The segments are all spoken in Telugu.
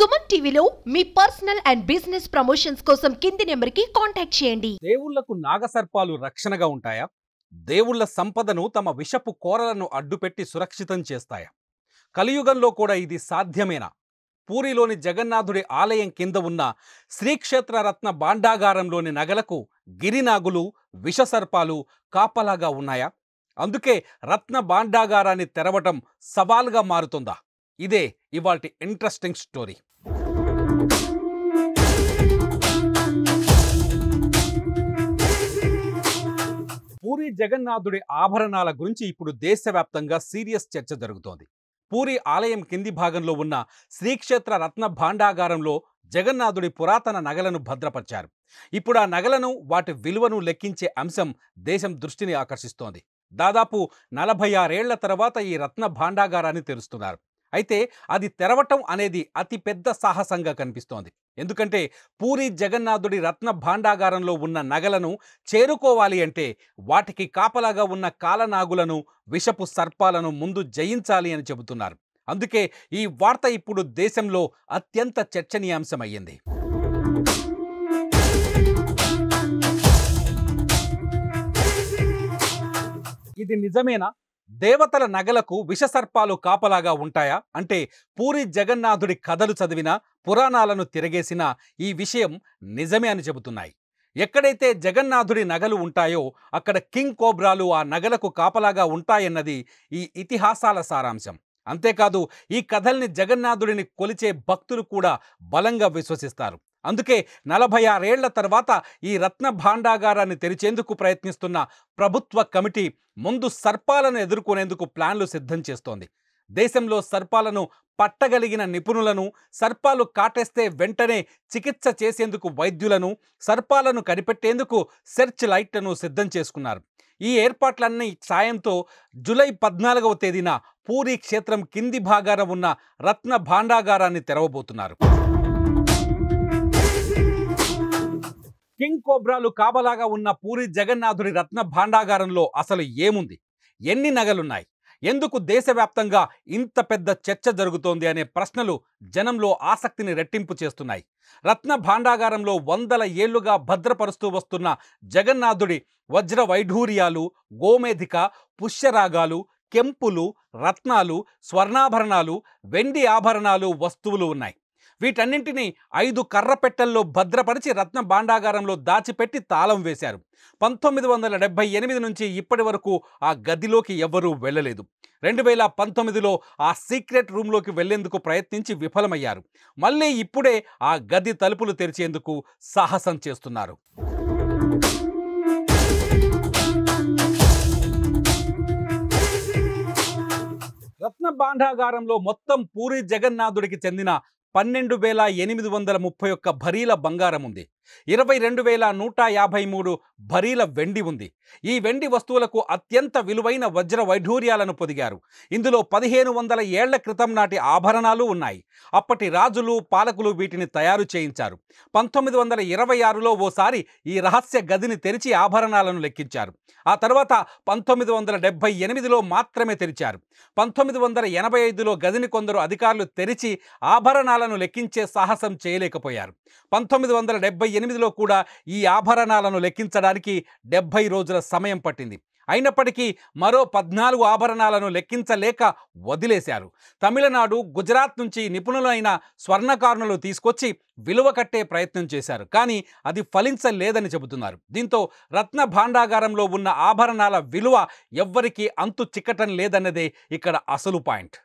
సుమన్ టీవీలో మీ పర్సనల్ అండ్ బిజినెస్ ప్రమోషన్స్ కోసం కింది నెంబర్కి కాంటాక్ట్ చేయండి. దేవుళ్లకు నాగసర్పాలు రక్షణగా ఉంటాయా? దేవుళ్ల సంపదను తమ విషపు కోరలను అడ్డుపెట్టి సురక్షితం చేస్తాయా? కలియుగంలో కూడా ఇది సాధ్యమేనా? పూరిలోని జగన్నాథుడి ఆలయం కింద ఉన్న శ్రీక్షేత్ర రత్న భాండాగారంలోని నగలకు గిరినాగులు, విషసర్పాలు కాపలాగా ఉన్నాయా? అందుకే రత్న భాండాగారాన్ని తెరవటం సవాల్గా మారుతుందా? ఇదే ఇవాల్టి ఇంట్రెస్టింగ్ స్టోరీ. పూరి జగన్నాథుడి ఆభరణాల గురించి ఇప్పుడు దేశవ్యాప్తంగా సీరియస్ చర్చ జరుగుతోంది. పూరి ఆలయం కింది భాగంలో ఉన్న శ్రీక్షేత్ర రత్న భాండాగారంలో జగన్నాథుడి పురాతన నగలను భద్రపరిచారు. ఇప్పుడు ఆ నగలను, వాటి విలువను లెక్కించే అంశం దేశం దృష్టిని ఆకర్షిస్తోంది. దాదాపు 46 ఏళ్ల తర్వాత ఈ రత్న భాండాగారాన్ని తెరుస్తున్నారు. అయితే అది తెరవటం అనేది అతి పెద్ద సాహసంగా కనిపిస్తోంది. ఎందుకంటే పూరి జగన్నాథుడి రత్న భాండాగారంలో ఉన్న నగలను చేరుకోవాలి అంటే వాటికి కాపలాగా ఉన్న కాలనాగులను, విషపు సర్పాలను ముందు జయించాలి అని చెబుతున్నారు. అందుకే ఈ వార్త ఇప్పుడు దేశంలో అత్యంత చర్చనీయాంశమయ్యింది. ఇది నిజమేనా? దేవతల నగలకు విషసర్పాలు కాపలాగా ఉంటాయా? అంటే పూరి జగన్నాథుడి కథలు చదివినా, పురాణాలను తిరగేసినా ఈ విషయం నిజమే అని చెబుతున్నాయి. ఎక్కడైతే జగన్నాథుడి నగలు ఉంటాయో అక్కడ కింగ్ కోబ్రాలు ఆ నగలకు కాపలాగా ఉంటాయన్నది ఈ ఇతిహాసాల సారాంశం. అంతేకాదు ఈ కథల్ని జగన్నాథుడిని కొలిచే భక్తులు కూడా బలంగా విశ్వసిస్తారు. అందుకే 46 ఏళ్ల తర్వాత ఈ రత్న భాండాగారాన్ని తెరిచేందుకు ప్రయత్నిస్తున్న ప్రభుత్వ కమిటీ ముందు సర్పాలను ఎదుర్కొనేందుకు ప్లాన్లు సిద్ధం చేస్తోంది. దేశంలో సర్పాలను పట్టగలిగిన నిపుణులను, సర్పాలు కాటేస్తే వెంటనే చికిత్స చేసేందుకు వైద్యులను, సర్పాలను కనిపెట్టేందుకు సెర్చ్ లైట్లను సిద్ధం చేసుకున్నారు. ఈ ఏర్పాట్లన్నీ సాయంతో జూలై 14వ తేదీన పూరి క్షేత్రం కింది భాగాన ఉన్న రత్న భాండాగారాన్ని తెరవబోతున్నారు. కింగ్ కోబ్రాలు కాపలాగా ఉన్న పూరి జగన్నాథుడి రత్న భాండాగారంలో అసలు ఏముంది? ఎన్ని నగలున్నాయి? ఎందుకు దేశవ్యాప్తంగా ఇంత పెద్ద చర్చ జరుగుతోంది అనే ప్రశ్నలు జనంలో ఆసక్తిని రెట్టింపు చేస్తున్నాయి. రత్న భాండాగారంలో వందల ఏళ్లుగా భద్రపరుస్తూ వస్తున్న జగన్నాథుడి వజ్ర వైఢూర్యాలు, గోమేధిక, పుష్యరాగాలు, కెంపులు, రత్నాలు, స్వర్ణాభరణాలు, వెండి ఆభరణాలు, వస్తువులు ఉన్నాయి. వీటన్నింటినీ 5 కర్రపెట్టెల్లో భద్రపరిచి రత్న భాండాగారంలో దాచిపెట్టి తాళం వేశారు. 1978 నుంచి ఇప్పటి వరకు ఆ గదిలోకి ఎవ్వరూ వెళ్ళలేదు. 2019లో ఆ సీక్రెట్ రూమ్లోకి వెళ్లేందుకు ప్రయత్నించి విఫలమయ్యారు. మళ్ళీ ఇప్పుడే ఆ గది తలుపులు తెరిచేందుకు సాహసం చేస్తున్నారు. రత్న భాండాగారంలో మొత్తం పూరి జగన్నాథుడికి చెందిన 12,831 భరీల బంగారం ఉంది. 22,153 భరీల వెండి ఉంది. ఈ వెండి వస్తువులకు అత్యంత విలువైన వజ్ర వైఢూర్యాలను పొదిగారు. ఇందులో 1500 ఏళ్ల క్రితం నాటి ఆభరణాలు ఉన్నాయి. అప్పటి రాజులు, పాలకులు వీటిని తయారు చేయించారు. 1926లో ఓసారి ఈ రహస్య గదిని తెరిచి ఆభరణాలను లెక్కించారు. ఆ తర్వాత 1978లో మాత్రమే తెరిచారు. 1985లో గదిని కొందరు అధికారులు తెరిచి ఆభరణాలను లెక్కించే సాహసం చేయలేకపోయారు. 1978లో కూడా ఈ ఆభరణాలను లెక్కించడానికి 70 రోజుల సమయం పట్టింది. అయినప్పటికీ మరో 14 ఆభరణాలను లెక్కించలేక వదిలేశారు. తమిళనాడు, గుజరాత్ నుంచి నిపుణులైన స్వర్ణకారులను తీసుకొచ్చి విలువ కట్టే ప్రయత్నం చేశారు. కానీ అది ఫలించలేదని చెబుతున్నారు. దీంతో రత్న భాండాగారంలో ఉన్న ఆభరణాల విలువ ఎవ్వరికీ అంతు చిక్కటం లేదన్నదే ఇక్కడ అసలు పాయింట్.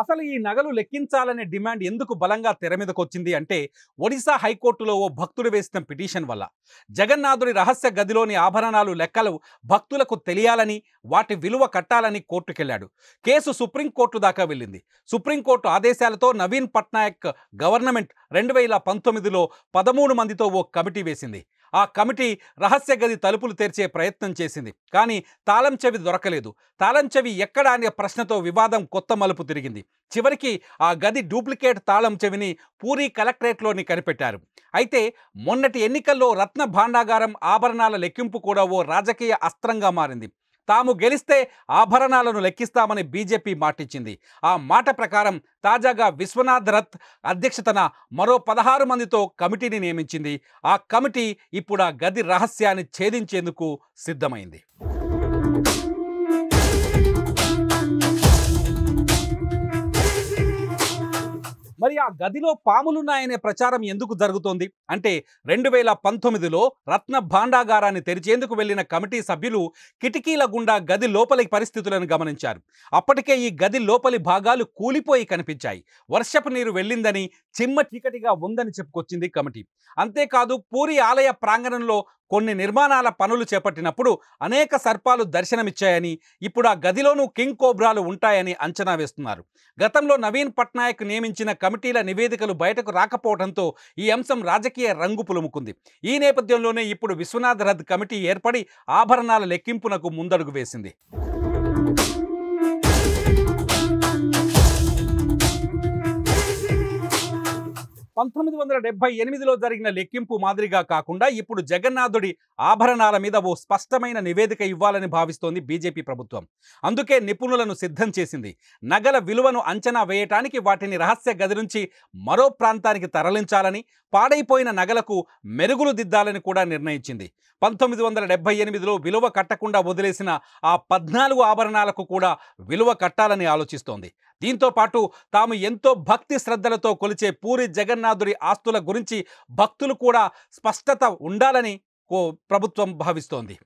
అసలు ఈ నగలు లెక్కించాలనే డిమాండ్ ఎందుకు బలంగా తెర మీదకు వచ్చింది అంటే ఒడిశా హైకోర్టులో ఓ భక్తుడు వేసిన పిటిషన్ వల్ల. జగన్నాథుడి రహస్య గదిలోని ఆభరణాలు లెక్కలు భక్తులకు తెలియాలని, వాటి విలువ కట్టాలని కోర్టుకెళ్లాడు. కేసు సుప్రీంకోర్టు దాకా వెళ్ళింది. సుప్రీంకోర్టు ఆదేశాలతో నవీన్ పట్నాయక్ గవర్నమెంట్ 2019లో 13 మందితో ఓ కమిటీ వేసింది. ఆ కమిటీ రహస్య గది తలుపులు తెరిచే ప్రయత్నం చేసింది. కానీ తాళం చెవి దొరకలేదు. తాళం చెవి ఎక్కడ అనే ప్రశ్నతో వివాదం కొత్త మలుపు తిరిగింది. చివరికి ఆ గది డూప్లికేట్ తాళం చెవిని పూరి కలెక్టరేట్లోని కనిపెట్టారు. అయితే మొన్నటి ఎన్నికల్లో రత్న భాండాగారం ఆభరణాల లెక్కింపు కూడా ఓ రాజకీయ అస్త్రంగా మారింది. తాము గెలిస్తే ఆభరణాలను లెక్కిస్తామని బీజేపీ మాటిచ్చింది. ఆ మాట ప్రకారం తాజాగా విశ్వనాథ్ రథ్ అధ్యక్షతన మరో 16 మందితో కమిటీని నియమించింది. ఆ కమిటీ ఇప్పుడు ఆ గది రహస్యాన్ని ఛేదించేందుకు సిద్ధమైంది. మరి ఆ గదిలో పాములున్నాయనే ప్రచారం ఎందుకు జరుగుతోంది అంటే 2019లో రత్న భాండాగారాన్ని తెరిచేందుకు వెళ్లిన కమిటీ సభ్యులు కిటికీల గుండా గది లోపలి పరిస్థితులను గమనించారు. అప్పటికే ఈ గది లోపలి భాగాలు కూలిపోయి కనిపించాయి. వర్షపు నీరు వెళ్ళిందని, చిమ్మ చీకటిగా ఉందని చెప్పుకొచ్చింది కమిటీ. అంతేకాదు పూరి ఆలయ ప్రాంగణంలో కొన్ని నిర్మాణాల పనులు చేపట్టినప్పుడు అనేక సర్పాలు దర్శనమిచ్చాయని, ఇప్పుడు ఆ గదిలోనూ కింగ్ కోబ్రాలు ఉంటాయని అంచనా వేస్తున్నారు. గతంలో నవీన్ పట్నాయక్ నియమించిన కమిటీల నివేదికలు బయటకు రాకపోవడంతో ఈ అంశం రాజకీయ రంగు పులుముకుంది. ఈ నేపథ్యంలోనే ఇప్పుడు విశ్వనాథ్ రథ్ కమిటీ ఏర్పడి ఆభరణాల లెక్కింపునకు ముందడుగు వేసింది. 1978లో జరిగిన లెక్కింపు మాదిరిగా కాకుండా ఇప్పుడు జగన్నాథుడి ఆభరణాల మీద ఓ స్పష్టమైన నివేదిక ఇవ్వాలని భావిస్తోంది బీజేపీ ప్రభుత్వం. అందుకే నిపుణులను సిద్ధం చేసింది. నగల విలువను అంచనా వేయటానికి వాటిని రహస్య గది నుంచి మరో ప్రాంతానికి తరలించాలని, పాడైపోయిన నగలకు మెరుగులు దిద్దాలని కూడా నిర్ణయించింది. 1978లో విలువ కట్టకుండా వదిలేసిన ఆ 14 ఆభరణాలకు కూడా విలువ కట్టాలని ఆలోచిస్తోంది. దీంతో పాటు తాము ఎంతో భక్తి శ్రద్ధలతో కొలిచే పూరి జగన్నాథుడి ఆస్తుల గురించి భక్తులు కూడా స్పష్టత ఉండాలని ప్రభుత్వం భావిస్తోంది.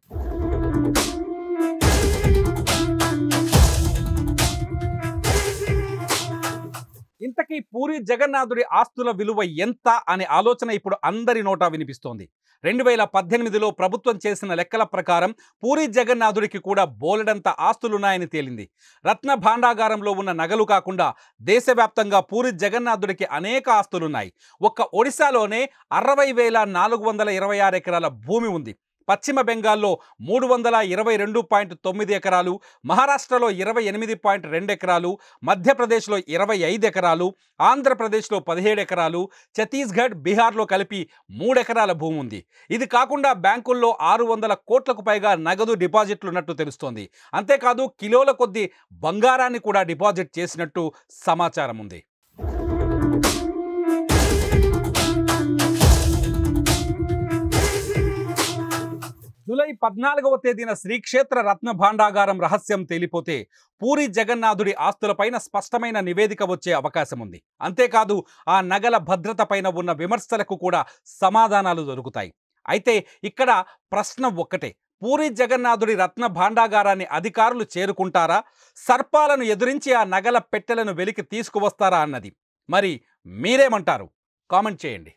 ఇంతకీ పూరి జగన్నాథుడి ఆస్తుల విలువ ఎంత అనే ఆలోచన ఇప్పుడు అందరి నోటా వినిపిస్తోంది. 2018లో ప్రభుత్వం చేసిన లెక్కల ప్రకారం పూరి జగన్నాథుడికి కూడా బోలెడంత ఆస్తులున్నాయని తేలింది. రత్న భాండాగారంలో ఉన్న నగలు కాకుండా దేశవ్యాప్తంగా పూరి జగన్నాథుడికి అనేక ఆస్తులున్నాయి. ఒక్క ఒడిశాలోనే 60,426 ఎకరాల భూమి ఉంది. పశ్చిమ బెంగాల్లో 322.9 ఎకరాలు, మహారాష్ట్రలో 28.2 ఎకరాలు, మధ్యప్రదేశ్లో 25 ఎకరాలు, ఆంధ్రప్రదేశ్లో 17 ఎకరాలు, ఛత్తీస్గఢ్, బీహార్లో కలిపి 3 ఎకరాల భూమి ఉంది. ఇది కాకుండా బ్యాంకుల్లో 600 కోట్లకు పైగా నగదు డిపాజిట్లు ఉన్నట్టు తెలుస్తోంది. అంతేకాదు కిలోల కొద్దీ బంగారాన్ని కూడా డిపాజిట్ చేసినట్టు సమాచారం ఉంది. జూలై 14వ తేదీన శ్రీక్షేత్ర రత్న భాండాగారం రహస్యం తేలిపోతే పూరి జగన్నాథుడి ఆస్తులపైన స్పష్టమైన నివేదిక వచ్చే అవకాశం ఉంది. అంతేకాదు ఆ నగల భద్రత పైన ఉన్న విమర్శలకు కూడా సమాధానాలు దొరుకుతాయి. అయితే ఇక్కడ ప్రశ్న ఒక్కటే, పూరి జగన్నాథుడి రత్న భాండాగారాన్ని అధికారులు చేరుకుంటారా, సర్పాలను ఎదురించి ఆ నగల పెట్టెలను వెలికి తీసుకువస్తారా అన్నది. మరి మీరేమంటారు? కామెంట్ చేయండి.